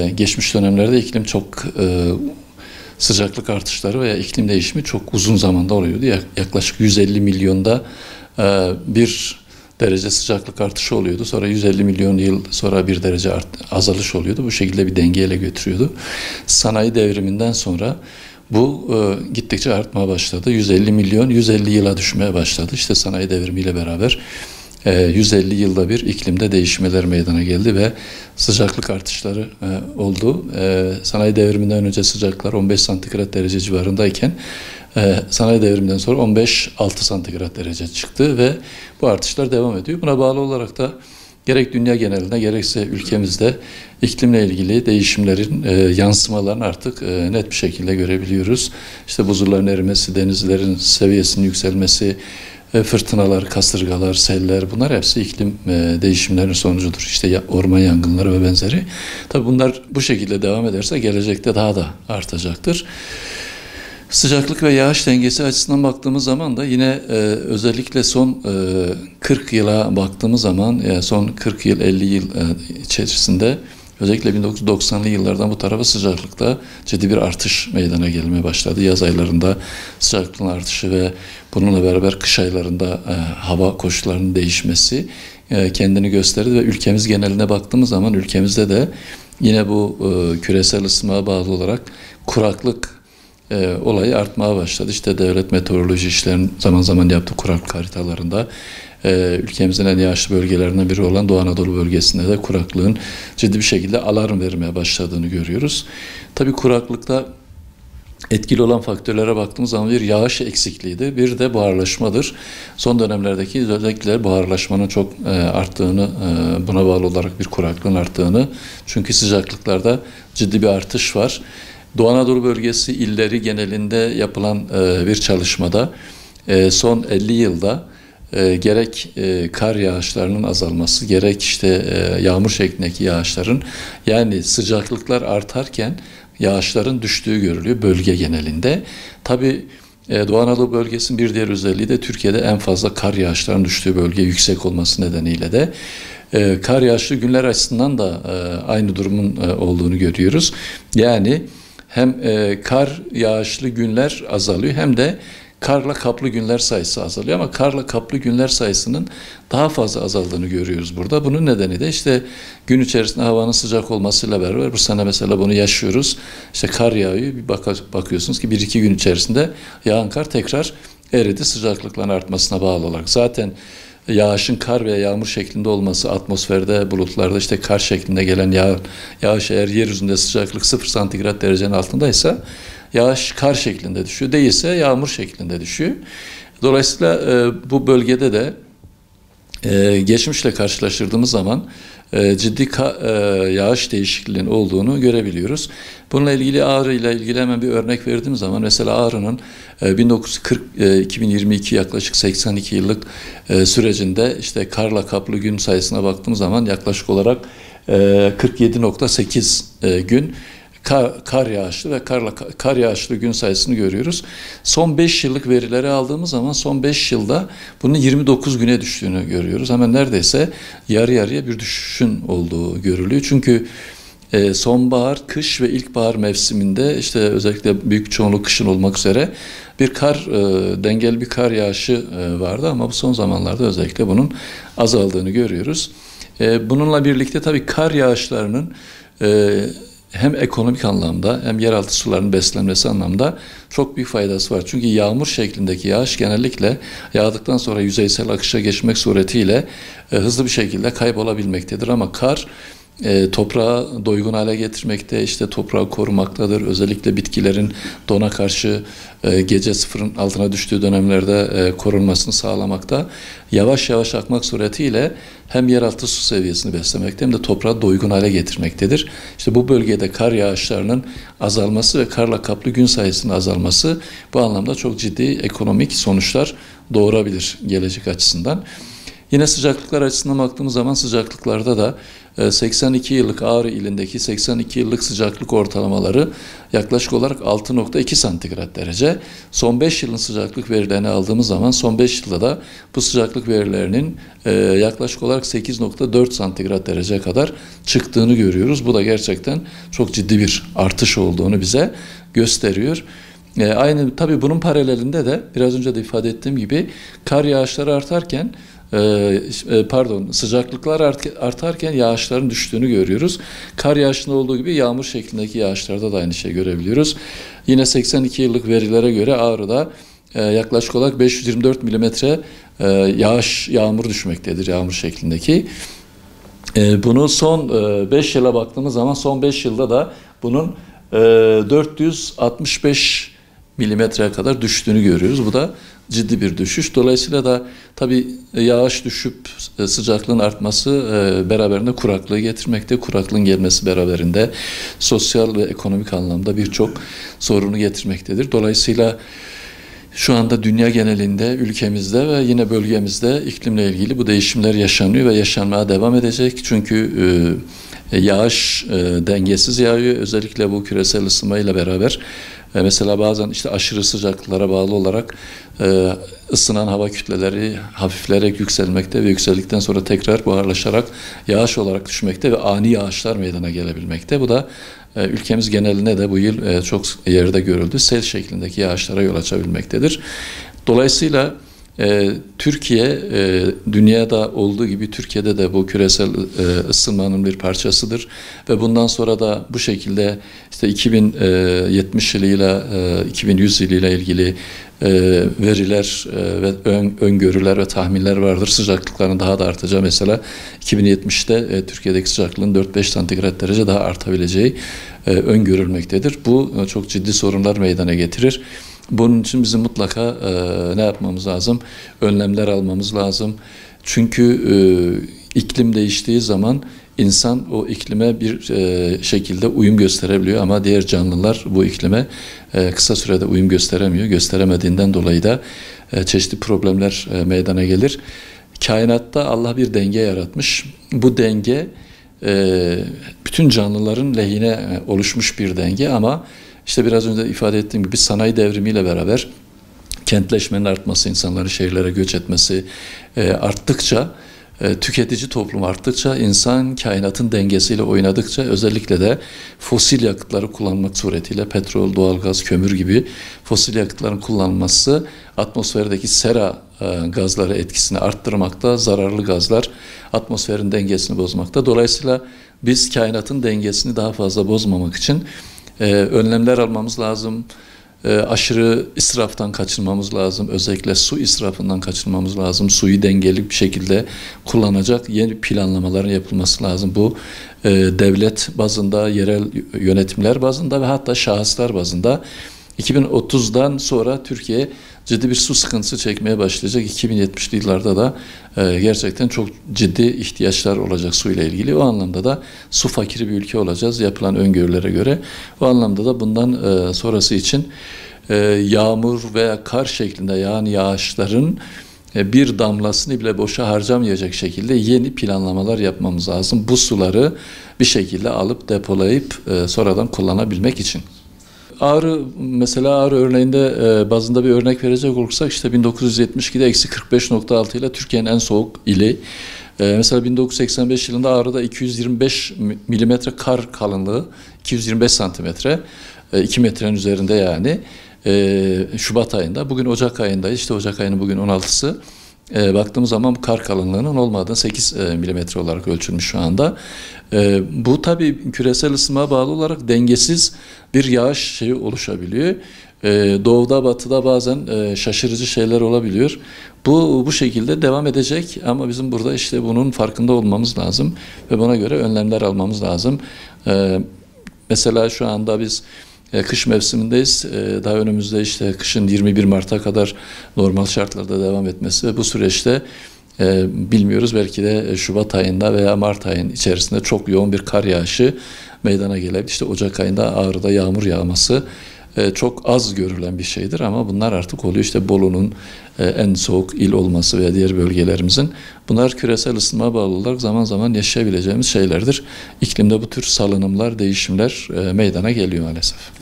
geçmiş dönemlerde iklim çok sıcaklık artışları veya iklim değişimi çok uzun zamanda oluyordu. Yaklaşık 150 milyonda bir derece sıcaklık artışı oluyordu. Sonra 150 milyon yıl sonra bir derece azalış oluyordu. Bu şekilde bir dengeyle götürüyordu. Sanayi devriminden sonra bu gittikçe artmaya başladı. 150 milyon 150 yıla düşmeye başladı. İşte sanayi devrimiyle beraber 150 yılda bir iklimde değişmeler meydana geldi ve sıcaklık artışları oldu. Sanayi devriminden önce sıcaklıklar 15 santigrat derece civarındayken sanayi devriminden sonra 15-6 santigrat derece çıktı ve bu artışlar devam ediyor. Buna bağlı olarak da gerek dünya genelinde gerekse ülkemizde iklimle ilgili değişimlerin yansımalarını artık net bir şekilde görebiliyoruz. İşte buzulların erimesi, denizlerin seviyesinin yükselmesi, fırtınalar, kasırgalar, seller, bunlar hepsi iklim değişimlerinin sonucudur. İşte orman yangınları ve benzeri. Tabii bunlar bu şekilde devam ederse gelecekte daha da artacaktır. Sıcaklık ve yağış dengesi açısından baktığımız zaman da yine özellikle son 40 yıla baktığımız zaman, son 40 yıl 50 yıl içerisinde özellikle 1990'lı yıllardan bu tarafa sıcaklıkta ciddi bir artış meydana gelmeye başladı. Yaz aylarında sıcaklığın artışı ve bununla beraber kış aylarında hava koşullarının değişmesi kendini gösterdi ve ülkemiz geneline baktığımız zaman ülkemizde de yine bu küresel ısınmaya bağlı olarak kuraklık olayı artmaya başladı. İşte devlet meteoroloji işlerinin zaman zaman yaptığı kuraklık haritalarında ülkemizin en yağışlı bölgelerinden biri olan Doğu Anadolu bölgesinde de kuraklığın ciddi bir şekilde alarm vermeye başladığını görüyoruz. Tabii kuraklıkta etkili olan faktörlere baktığımız zaman bir yağış eksikliğiydi, bir de buharlaşmadır. Son dönemlerdeki özellikle buharlaşmanın çok arttığını, buna bağlı olarak bir kuraklığın arttığını, çünkü sıcaklıklarda ciddi bir artış var. Doğu Anadolu bölgesi illeri genelinde yapılan bir çalışmada son 50 yılda gerek kar yağışlarının azalması, gerek işte yağmur şeklindeki yağışların, yani sıcaklıklar artarken yağışların düştüğü görülüyor bölge genelinde. Tabii Doğu Anadolu bölgesinin bir diğer özelliği de Türkiye'de en fazla kar yağışlarının düştüğü bölge yüksek olması nedeniyle de kar yağışlı günler açısından da aynı durumun olduğunu görüyoruz. Yani hem kar yağışlı günler azalıyor hem de karla kaplı günler sayısı azalıyor, ama karla kaplı günler sayısının daha fazla azaldığını görüyoruz burada. Bunun nedeni de işte gün içerisinde havanın sıcak olmasıyla beraber bu sene mesela bunu yaşıyoruz. İşte kar yağıyor, bir bakıyorsunuz ki 1-2 gün içerisinde yağan kar tekrar eridi, sıcaklıkların artmasına bağlı olarak. Zaten yağışın kar veya yağmur şeklinde olması, atmosferde, bulutlarda işte kar şeklinde gelen yağış eğer yeryüzünde sıcaklık 0 santigrat derecenin altındaysa yağış kar şeklinde düşüyor. Değilse yağmur şeklinde düşüyor. Dolayısıyla bu bölgede de geçmişle karşılaştırdığımız zaman ciddi yağış değişikliğinin olduğunu görebiliyoruz. Bununla ilgili Ağrı ile ilgili hemen bir örnek verdiğim zaman mesela Ağrı'nın 1940-2022 yaklaşık 82 yıllık sürecinde işte karla kaplı gün sayısına baktığım zaman yaklaşık olarak 47,8 gün kar yağışlı ve kar yağışlı gün sayısını görüyoruz. Son 5 yıllık verileri aldığımız zaman son 5 yılda bunun 29 güne düştüğünü görüyoruz. Hemen neredeyse yarı yarıya bir düşüşün olduğu görülüyor. Çünkü sonbahar, kış ve ilkbahar mevsiminde işte özellikle büyük çoğunluk kışın olmak üzere bir dengeli bir kar yağışı vardı, ama bu son zamanlarda özellikle bunun azaldığını görüyoruz. Bununla birlikte tabii kar yağışlarının hem ekonomik anlamda hem yeraltı sularının beslenmesi anlamda çok büyük faydası var. Çünkü yağmur şeklindeki yağış genellikle yağdıktan sonra yüzeysel akışa geçmek suretiyle hızlı bir şekilde kaybolabilmektedir. Ama kar toprağı doygun hale getirmekte, işte toprağı korumaktadır. Özellikle bitkilerin dona karşı gece sıfırın altına düştüğü dönemlerde korunmasını sağlamakta. Yavaş yavaş akmak suretiyle hem yeraltı su seviyesini beslemekte hem de toprağı doygun hale getirmektedir. İşte bu bölgede kar yağışlarının azalması ve karla kaplı gün sayısının azalması bu anlamda çok ciddi ekonomik sonuçlar doğurabilir gelecek açısından. Yine sıcaklıklar açısından baktığımız zaman sıcaklıklarda da 82 yıllık Ağrı ilindeki 82 yıllık sıcaklık ortalamaları yaklaşık olarak 6,2 santigrat derece. Son 5 yılın sıcaklık verilerini aldığımız zaman son 5 yılda da bu sıcaklık verilerinin yaklaşık olarak 8,4 santigrat derece kadar çıktığını görüyoruz. Bu da gerçekten çok ciddi bir artış olduğunu bize gösteriyor. Aynı tabii bunun paralelinde de biraz önce de ifade ettiğim gibi kar yağışları artarken sıcaklıklar artarken yağışların düştüğünü görüyoruz. Kar yağışında olduğu gibi yağmur şeklindeki yağışlarda da aynı şeyi görebiliyoruz. Yine 82 yıllık verilere göre Ağrı'da yaklaşık olarak 524 milimetre yağmur düşmektedir, yağmur şeklindeki. Bunu son 5 yıla baktığımız zaman son 5 yılda da bunun 465 milimetreye kadar düştüğünü görüyoruz. Bu da ciddi bir düşüş. Dolayısıyla da tabii yağış düşüp sıcaklığın artması beraberinde kuraklığı getirmekte. Kuraklığın gelmesi beraberinde sosyal ve ekonomik anlamda birçok sorunu getirmektedir. Dolayısıyla şu anda dünya genelinde, ülkemizde ve yine bölgemizde iklimle ilgili bu değişimler yaşanıyor ve yaşanmaya devam edecek. Çünkü yağış dengesiz yağıyor. Özellikle bu küresel ısınmayla beraber mesela bazen işte aşırı sıcaklıklara bağlı olarak ısınan hava kütleleri hafifleyerek yükselmekte ve yükseldikten sonra tekrar buharlaşarak yağış olarak düşmekte ve ani yağışlar meydana gelebilmekte. Bu da ülkemiz geneline de bu yıl çok yerde görüldü. Sel şeklindeki yağışlara yol açabilmektedir. Dolayısıyla Türkiye dünyada olduğu gibi Türkiye'de de bu küresel ısınmanın bir parçasıdır ve bundan sonra da bu şekilde işte 2070 yılıyla 2100 yılıyla ilgili veriler ve öngörüler ve tahminler vardır. Sıcaklıkların daha da artacağı, mesela 2070'te Türkiye'deki sıcaklığın 4-5 santigrat derece daha artabileceği öngörülmektedir. Bu çok ciddi sorunlar meydana getirir. Bunun için bizim mutlaka ne yapmamız lazım? Önlemler almamız lazım. Çünkü iklim değiştiği zaman insan o iklime bir şekilde uyum gösterebiliyor ama diğer canlılar bu iklime kısa sürede uyum gösteremiyor. Gösteremediğinden dolayı da çeşitli problemler meydana gelir. Kainatta Allah bir denge yaratmış. Bu denge bütün canlıların lehine oluşmuş bir denge ama İşte biraz önce ifade ettiğim gibi sanayi devrimiyle beraber kentleşmenin artması, insanların şehirlere göç etmesi arttıkça, tüketici toplum arttıkça, insan kainatın dengesiyle oynadıkça, özellikle de fosil yakıtları kullanmak suretiyle petrol, doğalgaz, kömür gibi fosil yakıtların kullanılması atmosferdeki sera gazları etkisini arttırmakta, zararlı gazlar atmosferin dengesini bozmakta. Dolayısıyla biz kainatın dengesini daha fazla bozmamak için önlemler almamız lazım. Aşırı israftan kaçınmamız lazım. Özellikle su israfından kaçınmamız lazım. Suyu dengeli bir şekilde kullanacak yeni planlamaların yapılması lazım. Bu devlet bazında, yerel yönetimler bazında ve hatta şahıslar bazında. 2030'dan sonra Türkiye ciddi bir su sıkıntısı çekmeye başlayacak. 2070'li yıllarda da gerçekten çok ciddi ihtiyaçlar olacak suyla ilgili. O anlamda da su fakiri bir ülke olacağız yapılan öngörülere göre. O anlamda da bundan sonrası için yağmur veya kar şeklinde yağan yağışların bir damlasını bile boşa harcamayacak şekilde yeni planlamalar yapmamız lazım. Bu suları bir şekilde alıp depolayıp sonradan kullanabilmek için. Mesela Ağrı örneğinde bazında bir örnek verecek olursak işte 1972'de eksi 45,6 ile Türkiye'nin en soğuk ili. Mesela 1985 yılında Ağrı'da 225 milimetre kar kalınlığı, 225 santimetre, 2 metrenin üzerinde yani. Şubat ayında, bugün Ocak ayındayız. İşte Ocak ayının bugün 16'sı. Baktığımız zaman kar kalınlığının olmadığı 8 milimetre olarak ölçülmüş şu anda. Bu tabii küresel ısınmaya bağlı olarak dengesiz bir yağış şeyi oluşabiliyor. Doğuda, batıda bazen şaşırıcı şeyler olabiliyor. Bu şekilde devam edecek ama bizim burada işte bunun farkında olmamız lazım ve buna göre önlemler almamız lazım. Mesela şu anda biz kış mevsimindeyiz. Daha önümüzde işte kışın 21 Mart'a kadar normal şartlarda devam etmesi ve bu süreçte bilmiyoruz, belki de Şubat ayında veya Mart ayının içerisinde çok yoğun bir kar yağışı meydana gelebilir. İşte Ocak ayında Ağrı'da yağmur yağması çok az görülen bir şeydir ama bunlar artık oluyor. İşte Bolu'nun en soğuk il olması veya diğer bölgelerimizin, bunlar küresel ısınma bağlı olarak zaman zaman yaşayabileceğimiz şeylerdir. İklimde bu tür salınımlar, değişimler meydana geliyor maalesef.